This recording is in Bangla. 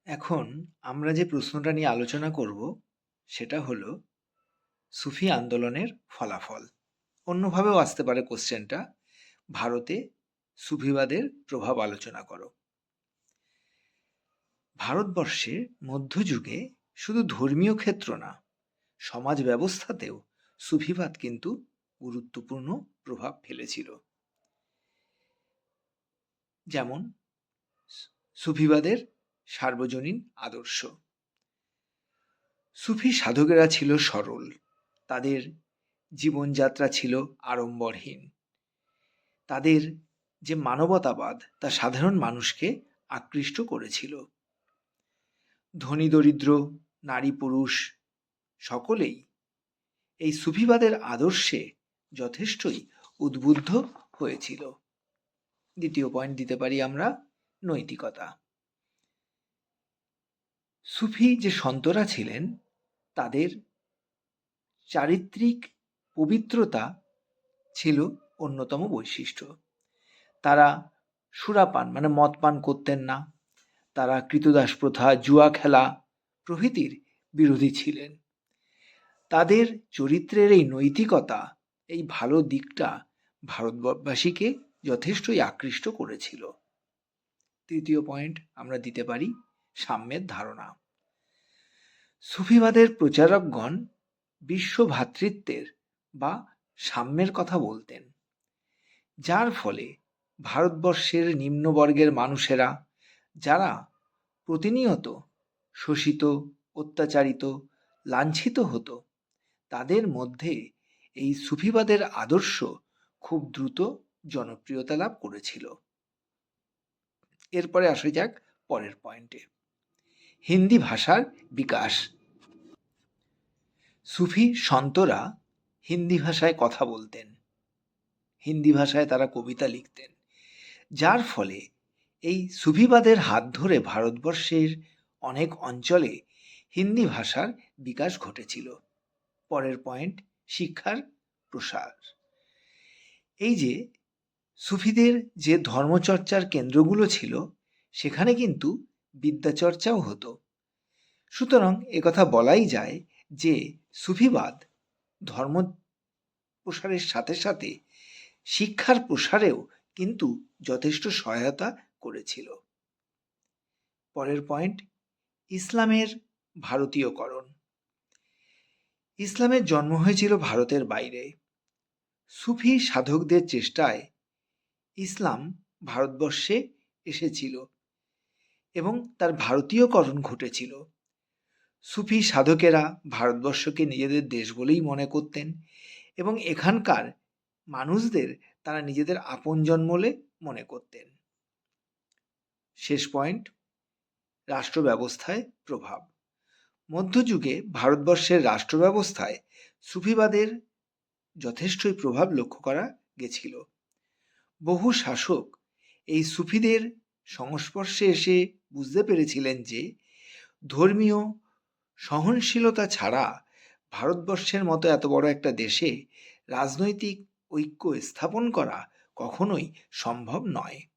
এখন আমরা যে প্রশ্নটা নিয়ে আলোচনা করব সেটা হলো সুফি আন্দোলনের ফলাফল। অন্যভাবেও আসতে পারে কোশ্চেনটা, ভারতে সুফিবাদের প্রভাব আলোচনা করো। ভারতবর্ষে মধ্যযুগে শুধু ধর্মীয় ক্ষেত্র না, সমাজ ব্যবস্থাতেও সুফিবাদ কিন্তু গুরুত্বপূর্ণ প্রভাব ফেলেছিল। যেমন সুফিবাদের সার্বজনীন আদর্শ। সুফি সাধকেরা ছিল সরল, তাদের জীবনযাত্রা ছিল আড়ম্বরহীন। তাদের যে মানবতাবাদ তা সাধারণ মানুষকে আকৃষ্ট করেছিল। ধনী দরিদ্র, নারী পুরুষ সকলেই এই সুফিবাদের আদর্শে যথেষ্টই উদ্বুদ্ধ হয়েছিল। দ্বিতীয় পয়েন্ট দিতে পারি আমরা নৈতিকতা। সুফি যে সন্তরা ছিলেন তাদের চারিত্রিক পবিত্রতা ছিল অন্যতম বৈশিষ্ট্য। তারা সুরাপান মানে মদ পান করতেন না। তারা কৃতদাস প্রথা, জুয়া খেলা প্রভৃতির বিরোধী ছিলেন। তাদের চরিত্রের এই নৈতিকতা, এই ভালো দিকটা ভারতবাসীকে যথেষ্টই আকৃষ্ট করেছিল। তৃতীয় পয়েন্ট আমরা দিতে পারি সাম্যের ধারণা। সুফিবাদের প্রচারকগণ বিশ্ব ভ্রাতৃত্বের বা সাম্যের কথা বলতেন, যার ফলে ভারতবর্ষের নিম্নবর্গের মানুষেরা যারা প্রতিনিয়ত শোষিত, অত্যাচারিত, লাঞ্ছিত হতো, তাদের মধ্যে এই সুফিবাদের আদর্শ খুব দ্রুত জনপ্রিয়তা লাভ করেছিল। এরপরে আসা যাক পরের পয়েন্টে, হিন্দি ভাষার বিকাশ। সুফি সন্তরা হিন্দি ভাষায় কথা বলতেন, হিন্দি ভাষায় তারা কবিতা লিখতেন, যার ফলে এই সুফিবাদের হাত ধরে ভারতবর্ষের অনেক অঞ্চলে হিন্দি ভাষার বিকাশ ঘটেছিল। পরের পয়েন্ট, শিক্ষার প্রসার। এই যে সুফিদের যে ধর্মচর্চার কেন্দ্রগুলো ছিল সেখানে কিন্তু বিদ্যাচর্চাও হতো। সুতরাং একথা বলাই যায় যে সুফিবাদ ধর্ম প্রসারের সাথে সাথে শিক্ষার প্রসারেও কিন্তু যথেষ্ট সহায়তা করেছিল। পরের পয়েন্ট, ইসলামের ভারতীয়করণ। ইসলামের জন্ম হয়েছিল ভারতের বাইরে। সুফি সাধকদের চেষ্টায় ইসলাম ভারতবর্ষে এসেছিল এবং তার ভারতীয়করণ ঘটেছিল। সুফি সাধকেরা ভারতবর্ষকে নিজেদের দেশ বলেই মনে করতেন এবং এখানকার মানুষদের তারা নিজেদের আপনজন বলে মনে করতেন। শেষ পয়েন্ট, রাষ্ট্র ব্যবস্থায় প্রভাব। মধ্যযুগে ভারতবর্ষের রাষ্ট্র ব্যবস্থায় সুফিবাদের যথেষ্টই প্রভাব লক্ষ্য করা গেছিল। বহু শাসক এই সুফিদের সংস্পর্শে এসে বুঝতে পেরেছিলেন যে ধর্মীয় সহনশীলতা ছাড়া ভারতবর্ষের মতো এত বড় একটা দেশে রাজনৈতিক ঐক্য স্থাপন করা কখনোই সম্ভব নয়।